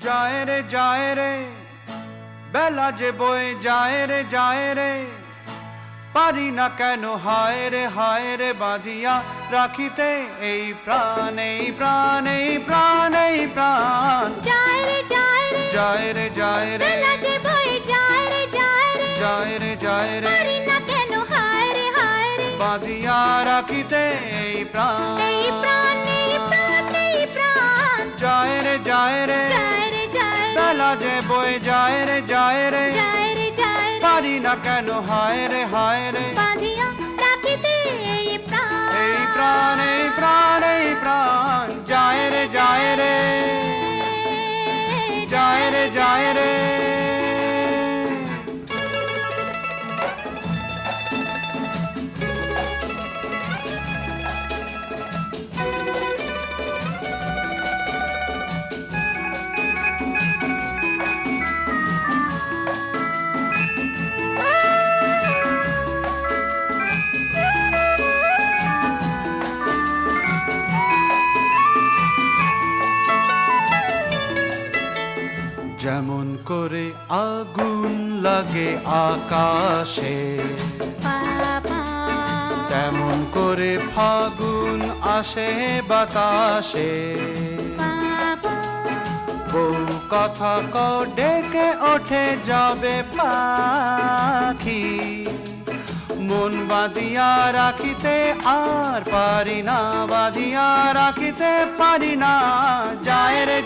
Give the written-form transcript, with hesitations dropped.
যায় রে বেলা যে বয়ে যায় রে পারি না কেন হায় রে বাঁধিয়া রাখিতে এই প্রাণ এই প্রাণ এই প্রাণ এই প্রাণ যায় রে বেলা যে বয়ে যায় রে পারি না কেন হায় রে বাঁধিয়া রাখিতে এই প্রাণ এই প্রাণ এই প্রাণ এই প্রাণ যায় রে বেলা যে বয়ে যায় রে পারি না কেন হায় রে বাঁধিয়া রাখিতে এই প্রাণ এই প্রাণ এই প্রাণ এই প্রাণ যায় রে যায় রে যেমন করে আগুন লাগে আকাশে তেমন করে ফাগুন আসে বাতাসে বউ কথা কও ডেকে ওঠে যাবে পাখি মন বাঁধিয়া রাখিতে আর পারি না বাঁধিয়া রাখিতে পারি না যায় রে